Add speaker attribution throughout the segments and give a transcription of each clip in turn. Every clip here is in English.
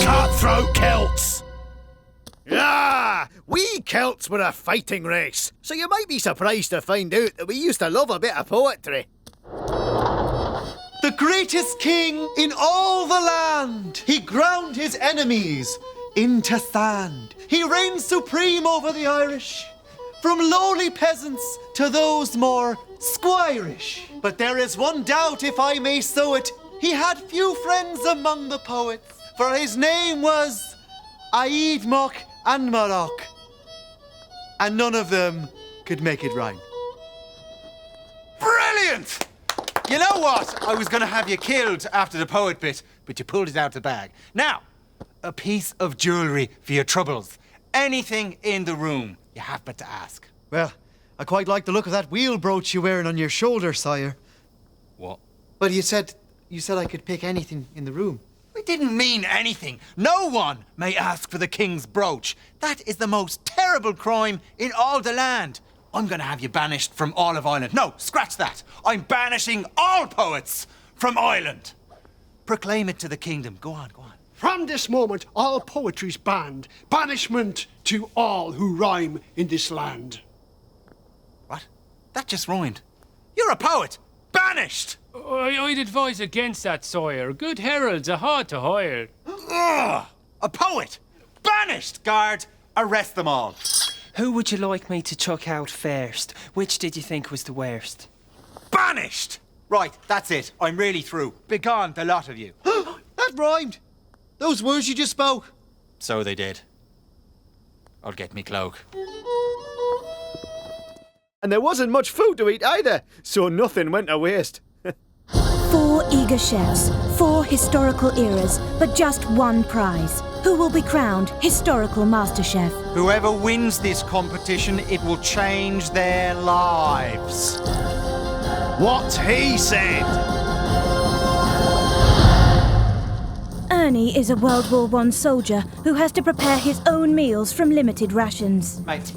Speaker 1: Cutthroat Celts! Ah, we Celts were a fighting race, so you might be surprised to find out that we used to love a bit of poetry.
Speaker 2: The greatest king in all the land. He ground his enemies into sand. He reigned supreme over the Irish, from lowly peasants to those more squirish. But there is one doubt, if I may sow it. He had few friends among the poets, for his name was Aid Mock and Marok, and none of them could make it rhyme.
Speaker 3: Brilliant! You know what? I was going to have you killed after the poet bit, but you pulled it out of the bag. Now, a piece of jewellery for your troubles. Anything in the room, you have but to ask.
Speaker 2: Well, I quite like the look of that wheel brooch you're wearing on your shoulder, sire.
Speaker 3: What?
Speaker 2: But you said I could pick anything in the room.
Speaker 3: I didn't mean anything. No one may ask for the king's brooch. That is the most terrible crime in all the land. I'm going to have you banished from all of Ireland. No, scratch that. I'm banishing all poets from Ireland. Proclaim it to the kingdom. Go on, go on.
Speaker 4: From this moment, all poetry's banned. Banishment to all who rhyme in this land.
Speaker 3: What? That just rhymed. You're a poet. Banished!
Speaker 5: I'd advise against that, sire. Good heralds are hard to hire.
Speaker 3: Ugh! A poet! Banished! Guard, arrest them all.
Speaker 6: Who would you like me to chuck out first? Which did you think was the worst?
Speaker 3: Banished! Right, that's it. I'm really through. Begone, the lot of you.
Speaker 2: That rhymed. Those words you just spoke.
Speaker 3: So they did. I'll get me cloak.
Speaker 1: And there wasn't much food to eat either, so nothing went to waste.
Speaker 7: 4 eager chefs, 4 historical eras, but just one prize. Who will be crowned historical Masterchef?
Speaker 3: Whoever wins this competition, it will change their lives.
Speaker 1: What he said!
Speaker 7: Ernie is a World War I soldier who has to prepare his own meals from limited rations.
Speaker 3: Mate,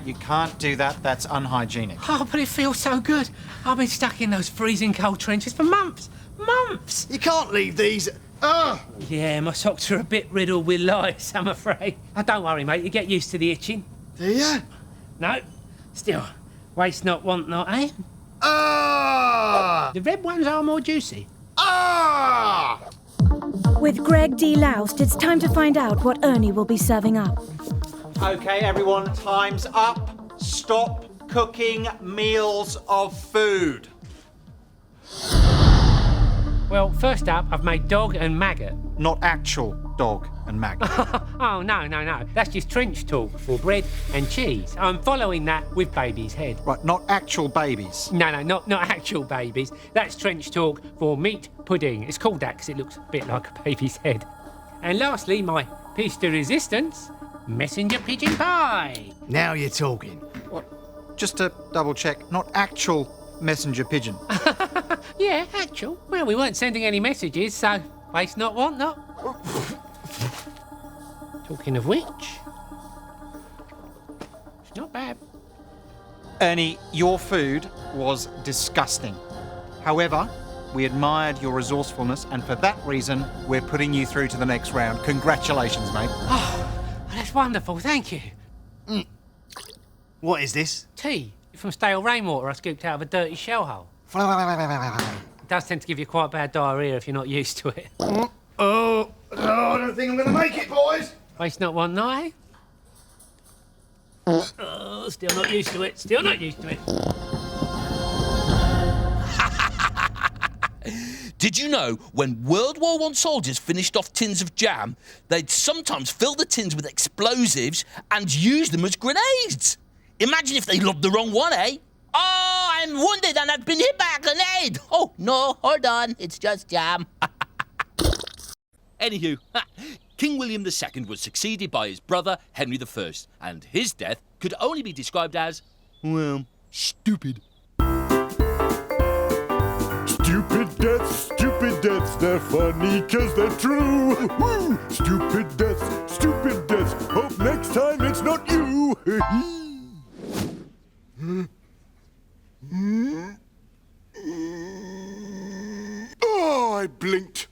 Speaker 3: you can't do that. That's unhygienic.
Speaker 5: Oh, but it feels so good. I've been stuck in those freezing cold trenches for months. Months!
Speaker 1: You can't leave these...
Speaker 5: Yeah, my socks are a bit riddled with lice, I'm afraid. Oh, don't worry, mate. You get used to the itching.
Speaker 1: Do you?
Speaker 5: No. Still, waste not, want not, eh?
Speaker 1: Ah!
Speaker 5: The red ones are more juicy.
Speaker 1: Ah!
Speaker 7: With Greg deloused, it's time to find out what Ernie will be serving up.
Speaker 3: Okay, everyone, time's up. Stop cooking meals of food.
Speaker 5: Well, first up, I've made dog and maggot.
Speaker 3: Not actual dog and maggot.
Speaker 5: Oh, no. That's just trench talk for bread and cheese. I'm following that with baby's head.
Speaker 3: Right, not actual babies.
Speaker 5: No, not actual babies. That's trench talk for meat pudding. It's called that 'cause it looks a bit like a baby's head. And lastly, my piece de resistance, messenger pigeon pie.
Speaker 1: Now you're talking.
Speaker 3: What? Just to double check, not actual messenger pigeon.
Speaker 5: Yeah, actual. Well, we weren't sending any messages, so waste not, want not. Talking of which, it's not bad.
Speaker 3: Ernie, your food was disgusting. However, we admired your resourcefulness, and for that reason, we're putting you through to the next round. Congratulations, mate.
Speaker 5: Oh, that's wonderful, thank you.
Speaker 1: What is this?
Speaker 5: Tea from stale rainwater I scooped out of a dirty shell hole. It does tend to give you quite bad diarrhoea if you're not used to it.
Speaker 1: Oh, I don't think I'm going to make it, boys.
Speaker 5: Waste not, want not, eh? Oh, still not used to it,
Speaker 8: Did you know when World War I soldiers finished off tins of jam, they'd sometimes fill the tins with explosives and use them as grenades? Imagine if they lobbed the wrong one, eh? Oh, I'm wounded and I've been hit by a grenade. Oh, no, hold on, it's just jam. Anywho, King William II was succeeded by his brother Henry I, and his death could only be described as, well, stupid.
Speaker 9: Stupid deaths, they're funny 'cause they're true. Woo! Stupid deaths, hope next time it's not you. Oh, I blinked.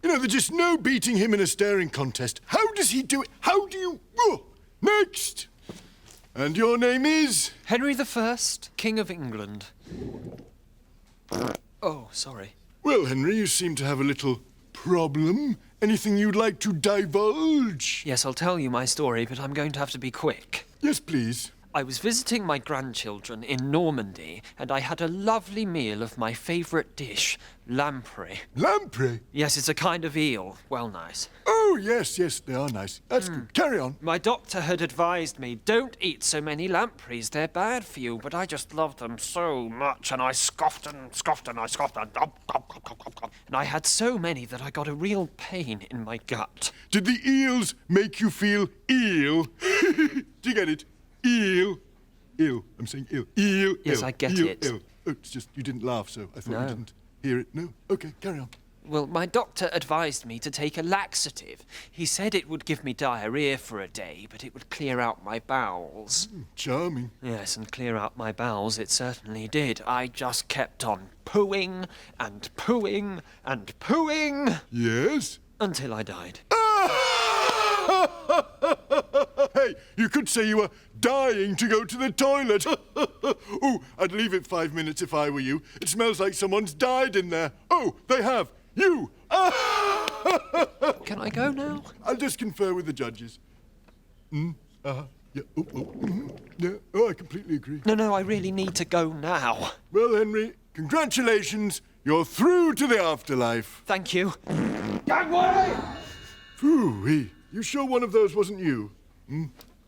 Speaker 9: You know, there's just no beating him in a staring contest. How does he do it? How do you... Oh, next! And your name is?
Speaker 6: Henry I, King of England. Oh, sorry.
Speaker 9: Well, Henry, you seem to have a little problem. Anything you'd like to divulge?
Speaker 6: Yes, I'll tell you my story, but I'm going to have to be quick.
Speaker 9: Yes, please.
Speaker 6: I was visiting my grandchildren in Normandy, and I had a lovely meal of my favourite dish, lamprey.
Speaker 9: Lamprey?
Speaker 6: Yes, it's a kind of eel. Well, nice.
Speaker 9: Oh, yes, they are nice. That's good. Carry on.
Speaker 6: My doctor had advised me, don't eat so many lampreys, they're bad for you, but I just loved them so much, and I scoffed and scoffed and I scoffed and... And I had so many that I got a real pain in my gut.
Speaker 9: Did the eels make you feel eel? Do you get it? Eel. Ill. I'm saying ill. Eel.
Speaker 6: Yes,
Speaker 9: ill.
Speaker 6: I get
Speaker 9: eel,
Speaker 6: it.
Speaker 9: Ill. Oh, it's just you didn't laugh, so I thought
Speaker 6: No.
Speaker 9: you didn't hear it. No? Okay, carry on.
Speaker 6: Well, my doctor advised me to take a laxative. He said it would give me diarrhea for a day, but it would clear out my bowels.
Speaker 9: Charming.
Speaker 6: Yes, and clear out my bowels it certainly did. I just kept on pooing and pooing and pooing
Speaker 9: Yes?
Speaker 6: until I died.
Speaker 9: Hey, you could say you were dying to go to the toilet. Oh, I'd leave it 5 minutes if I were you. It smells like someone's died in there. Oh, they have. You.
Speaker 6: Can I go now?
Speaker 9: I'll just confer with the judges. Yeah. Oh, yeah. Oh, I completely agree.
Speaker 6: No, I really need to go now.
Speaker 9: Well, Henry, congratulations. You're through to the afterlife.
Speaker 6: Thank you.
Speaker 9: Phooey. You sure one of those wasn't you?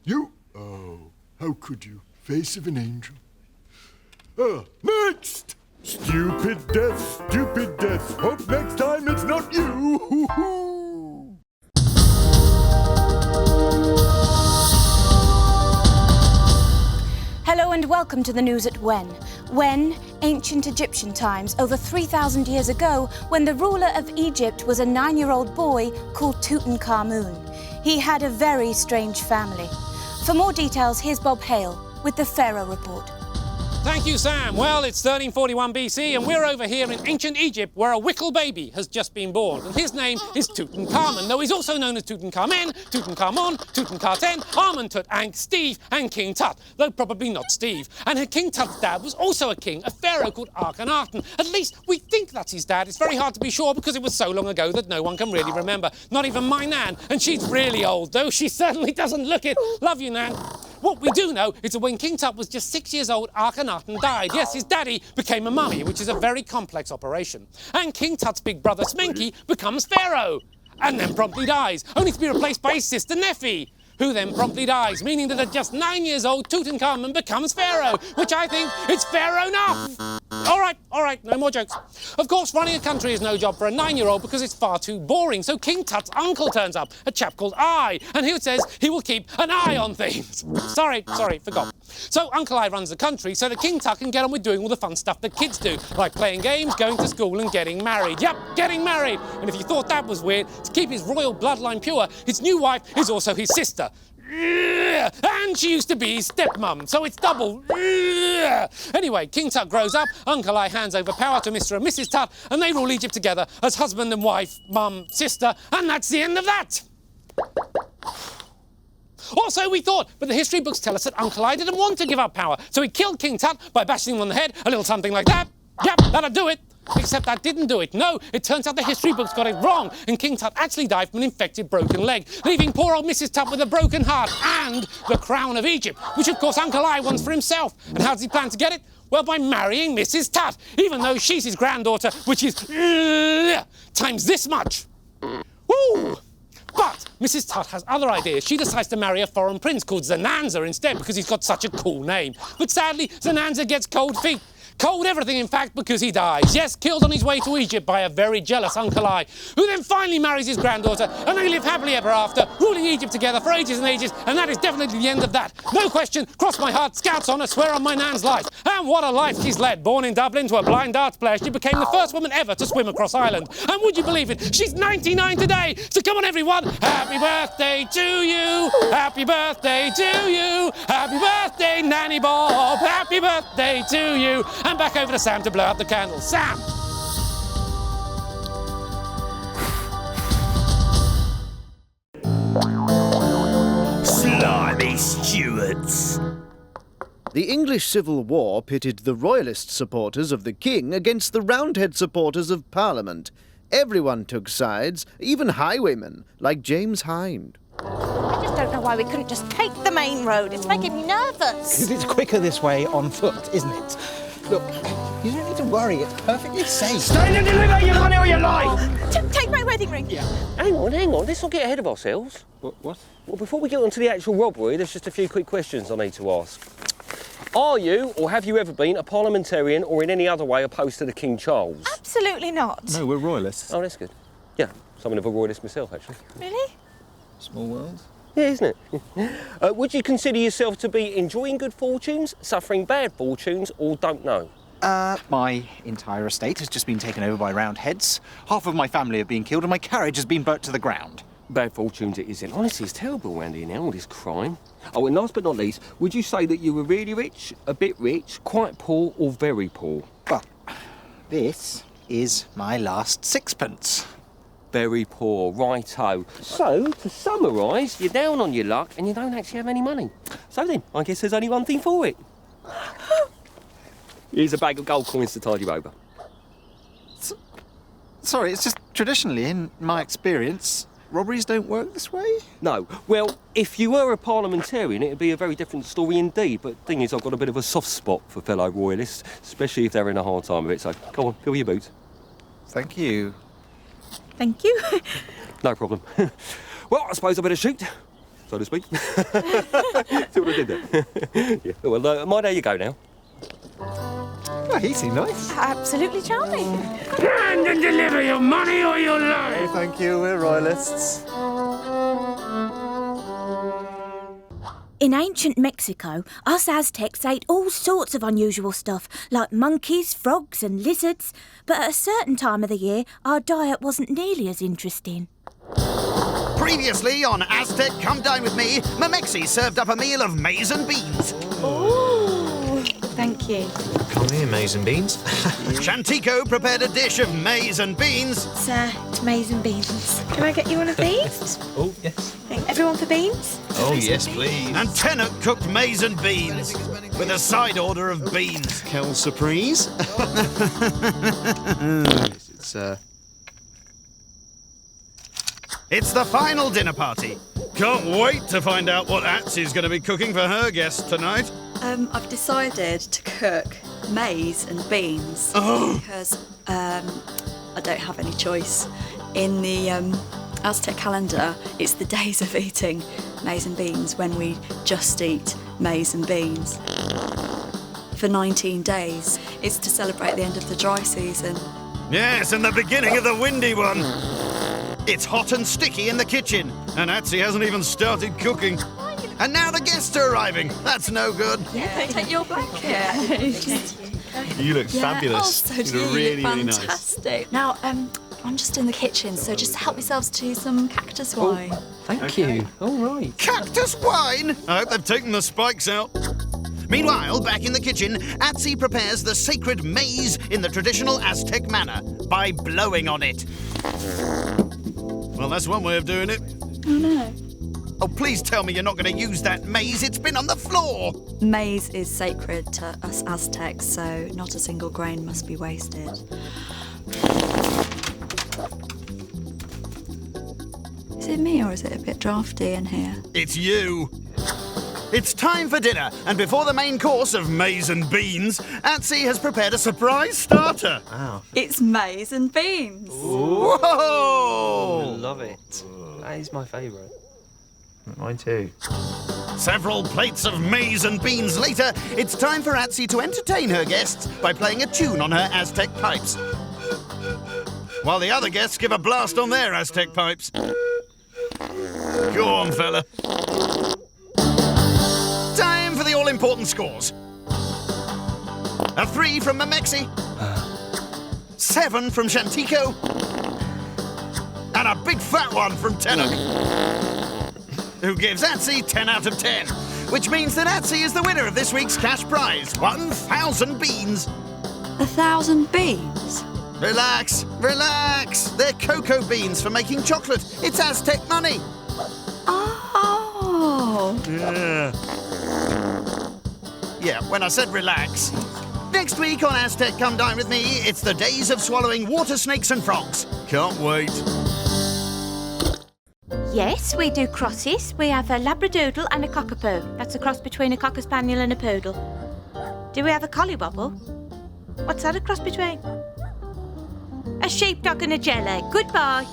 Speaker 9: You? Oh, how could you? Face of an angel. Next! Stupid death, stupid death. Hope next time it's not you.
Speaker 7: Hello and welcome to the news at When, ancient Egyptian times, over 3,000 years ago, when the ruler of Egypt was a 9-year-old boy called Tutankhamun. He had a very strange family. For more details, here's Bob Hale with the Pharaoh Report.
Speaker 5: Thank you, Sam. Well, it's 1341 BC, and we're over here in ancient Egypt, where a wickle baby has just been born. And his name is Tutankhamun, though he's also known as Tutankhamen, Tutankhamon, Tutankhaten, Amenhotep, and Steve, and King Tut, though probably not Steve. And King Tut's dad was also a king, a pharaoh called Akhenaten. At least we think that's his dad. It's very hard to be sure because it was so long ago that no one can really remember. Not even my Nan, and she's really old, though she certainly doesn't look it. Love you, Nan. What we do know is that when King Tut was just 6 years old, Akhenaten died. Yes, his daddy became a mummy, which is a very complex operation. And King Tut's big brother Smenki becomes pharaoh, and then promptly dies, only to be replaced by his sister Nefi, who then promptly dies, meaning that at just 9 years old, Tutankhamun becomes pharaoh, which I think is fair enough. All right, no more jokes. Of course, running a country is no job for a 9-year-old because it's far too boring. So King Tut's uncle turns up, a chap called I, and he says he will keep an eye on things. Sorry, forgot. So Uncle I runs the country so that King Tut can get on with doing all the fun stuff that kids do, like playing games, going to school and getting married. Yep, getting married. And if you thought that was weird, to keep his royal bloodline pure, his new wife is also his sister. And she used to be his stepmom, so it's double. Anyway, King Tut grows up, Uncle I hands over power to Mr. and Mrs. Tut, and they rule Egypt together as husband and wife, mum, sister, and that's the end of that. Or so we thought, but the history books tell us that Uncle I didn't want to give up power, so he killed King Tut by bashing him on the head, a little something like that. Yep, that'll do it. Except that didn't do it. No, it turns out the history books got it wrong, and King Tut actually died from an infected broken leg, leaving poor old Mrs. Tut with a broken heart and the crown of Egypt, which of course Uncle I wants for himself. And how does he plan to get it? Well, by marrying Mrs. Tut, even though she's his granddaughter, which is times this much. Woo! But Mrs. Tut has other ideas. She decides to marry a foreign prince called Zananza instead because he's got such a cool name. But sadly, Zananza gets cold feet. Cold everything, in fact, because he dies. Yes, killed on his way to Egypt by a very jealous Uncle I, who then finally marries his granddaughter, and they live happily ever after, ruling Egypt together for ages and ages, and that is definitely the end of that. No question, cross my heart, Scout's honour, swear on my Nan's life. And what a life she's led. Born in Dublin to a blind darts player, she became the first woman ever to swim across Ireland. And would you believe it? She's 99 today! So come on, everyone! Happy birthday to you! Happy birthday to you! Happy birthday, Nanny Bob! Happy birthday to you! And back over to Sam to blow out the candles. Sam!
Speaker 1: The English Civil War pitted the Royalist supporters of the king against the Roundhead supporters of Parliament. Everyone took sides, even highwaymen, like James Hind.
Speaker 7: I just don't know why we couldn't just take the main road. It's making me nervous.
Speaker 10: Because it's quicker this way on foot, isn't it? Look, you don't need to worry. It's perfectly safe.
Speaker 5: Stand and deliver your money or your life!
Speaker 7: Take my wedding ring.
Speaker 10: Yeah.
Speaker 11: Hang on. Let's not get ahead of ourselves.
Speaker 10: What?
Speaker 11: Well, before we get on to the actual robbery, there's just a few quick questions I need to ask. Are you, or have you ever been, a parliamentarian or in any other way opposed to the King Charles?
Speaker 7: Absolutely not.
Speaker 10: No, we're Royalists.
Speaker 11: Oh, that's good. Yeah, something of a royalist myself, actually.
Speaker 7: Really?
Speaker 10: Small world.
Speaker 11: Yeah, isn't it? Would you consider yourself to be enjoying good fortunes, suffering bad fortunes, or don't know?
Speaker 10: My entire estate has just been taken over by Roundheads. Half of my family have been killed and my carriage has been burnt to the ground.
Speaker 11: Bad fortunes it isn't. Honestly, it's terrible around here now, all this crime. Oh, and last but not least, would you say that you were really rich, a bit rich, quite poor, or very poor?
Speaker 10: Well, this is my last sixpence.
Speaker 11: Very poor, righto. So, to summarise, you're down on your luck and you don't actually have any money. So then, I guess there's only one thing for it. Here's a bag of gold coins to tide you over.
Speaker 10: Sorry, it's just traditionally, in my experience, robberies don't work this way.
Speaker 11: No. Well, if you were a parliamentarian, it'd be a very different story indeed. But the thing is, I've got a bit of a soft spot for fellow Royalists, especially if they're in a hard time of it. So, go on, fill your boots.
Speaker 10: Thank you.
Speaker 7: Thank you.
Speaker 11: No problem. Well, I suppose I better shoot, so to speak. See what I did there? Yeah. Well, my day you go now.
Speaker 10: Oh, he seemed nice.
Speaker 7: Absolutely charming.
Speaker 5: Stand and deliver your money or your life!
Speaker 10: Thank you, we're Royalists.
Speaker 7: In ancient Mexico, us Aztecs ate all sorts of unusual stuff, like monkeys, frogs and lizards. But at a certain time of the year, our diet wasn't nearly as interesting.
Speaker 1: Previously on Aztec Come Dine With Me, Mamexi served up a meal of maize and beans.
Speaker 7: Ooh, thank you.
Speaker 2: Come here, maize and beans.
Speaker 1: Shantico prepared a dish of maize and beans.
Speaker 7: Sir, it's maize and beans. Can I get you one of these?
Speaker 2: Oh, yes.
Speaker 7: Everyone for beans?
Speaker 2: Oh, yes, please.
Speaker 1: And Tennant cooked maize and beans with a side order of beans.
Speaker 2: Quelle surprise.
Speaker 1: It's the final dinner party. Can't wait to find out what Atsy's going to be cooking for her guests tonight.
Speaker 12: I've decided to cook maize and beans because I don't have any choice. In the Aztec calendar, it's the days of eating maize and beans when we just eat maize and beans. For 19 days, it's to celebrate the end of the dry season.
Speaker 1: Yes, and the beginning of the windy one. It's hot and sticky in the kitchen, and Atsy hasn't even started cooking. And now the guests are arriving. That's no good.
Speaker 12: Yeah, take your blanket.
Speaker 2: You look fabulous.
Speaker 12: Oh, so
Speaker 2: you
Speaker 12: do
Speaker 2: look
Speaker 12: you.
Speaker 2: really,
Speaker 12: Look
Speaker 2: really nice.
Speaker 12: fantastic. Now, I'm just in the kitchen, so just help yourselves to some cactus wine.
Speaker 11: Thank you. All right.
Speaker 1: Cactus wine? I hope they've taken the spikes out. Meanwhile, back in the kitchen, Atsy prepares the sacred maize in the traditional Aztec manner by blowing on it. Well, that's one way of doing it.
Speaker 12: Oh, no.
Speaker 1: Oh, please tell me you're not going to use that maize. It's been on the floor.
Speaker 12: Maize is sacred to us Aztecs, so not a single grain must be wasted. Is it me or is it a bit drafty in here?
Speaker 1: It's you. It's time for dinner, and before the main course of maize and beans, Atsy has prepared a surprise starter.
Speaker 2: Wow.
Speaker 12: It's maize and beans.
Speaker 1: Whoa!
Speaker 6: Love it. That is my favourite.
Speaker 2: Mine too.
Speaker 1: Several plates of maize and beans later, it's time for Atsy to entertain her guests by playing a tune on her Aztec pipes, while the other guests give a blast on their Aztec pipes. Go on, fella. Time for the all-important scores. A 3 from Mamexi, 7 from Shantico, and a big fat one from Tennant, who gives Atsy 10 out of 10, which means that Atsy is the winner of this week's cash prize, 1,000 beans.
Speaker 12: 1,000 beans?
Speaker 1: Relax, relax. They're cocoa beans for making chocolate. It's Aztec money.
Speaker 12: Oh.
Speaker 1: Yeah. Yeah, when I said relax. Next week on Aztec Come Dine With Me, it's the days of swallowing water snakes and frogs. Can't wait.
Speaker 7: Yes, we do crosses. We have a Labradoodle and a Cockapoo. That's a cross between a Cocker Spaniel and a Poodle. Do we have a Collywobble? What's that a cross between? A sheepdog and a jelly. Goodbye.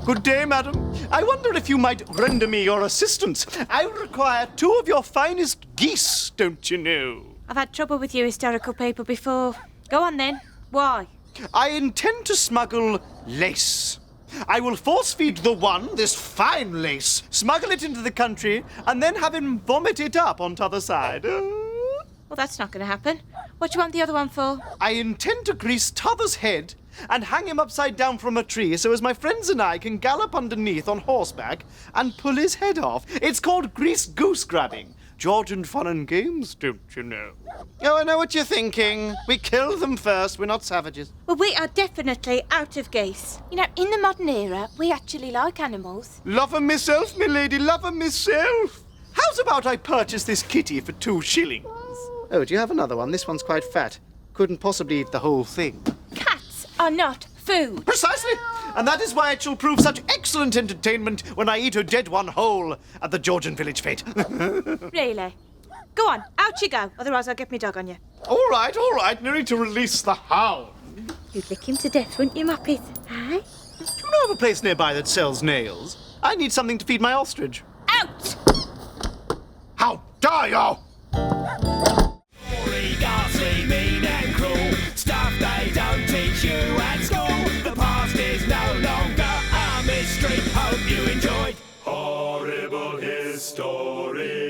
Speaker 2: Good day, madam. I wonder if you might render me your assistance. I require 2 of your finest geese, don't you know?
Speaker 7: I've had trouble with you historical people before. Go on then. Why?
Speaker 2: I intend to smuggle lace. I will force-feed the one this fine lace, smuggle it into the country, and then have him vomit it up on t'other side.
Speaker 7: Well, that's not going to happen. What do you want the other one for?
Speaker 2: I intend to grease t'other's head and hang him upside down from a tree so as my friends and I can gallop underneath on horseback and pull his head off. It's called grease goose grabbing. Georgian fun and games, don't you know? Oh, I know what you're thinking. We kill them first. We're not savages.
Speaker 7: Well, we are definitely out of geese. You know, in the modern era, we actually like animals.
Speaker 2: Love 'em myself, my lady. Love 'em myself. How's about I purchase this kitty for 2 shillings? Oh, do you have another one? This one's quite fat. Couldn't possibly eat the whole thing.
Speaker 7: Cats are not food.
Speaker 2: Precisely. And that is why it shall prove such excellent entertainment when I eat a dead one whole at the Georgian village fete.
Speaker 7: Really? Go on, out you go. Otherwise I'll get my dog on you.
Speaker 2: All right. No need to release the hound.
Speaker 7: You'd lick him to death, wouldn't you, Muppet? Eh?
Speaker 2: Do you know of a place nearby that sells nails? I need something to feed my ostrich.
Speaker 7: Out!
Speaker 2: How dare you!
Speaker 13: Ghastly, mean and cruel. Stuff they don't teach you at school. The past is no longer a mystery. Hope you enjoyed Horrible Histories.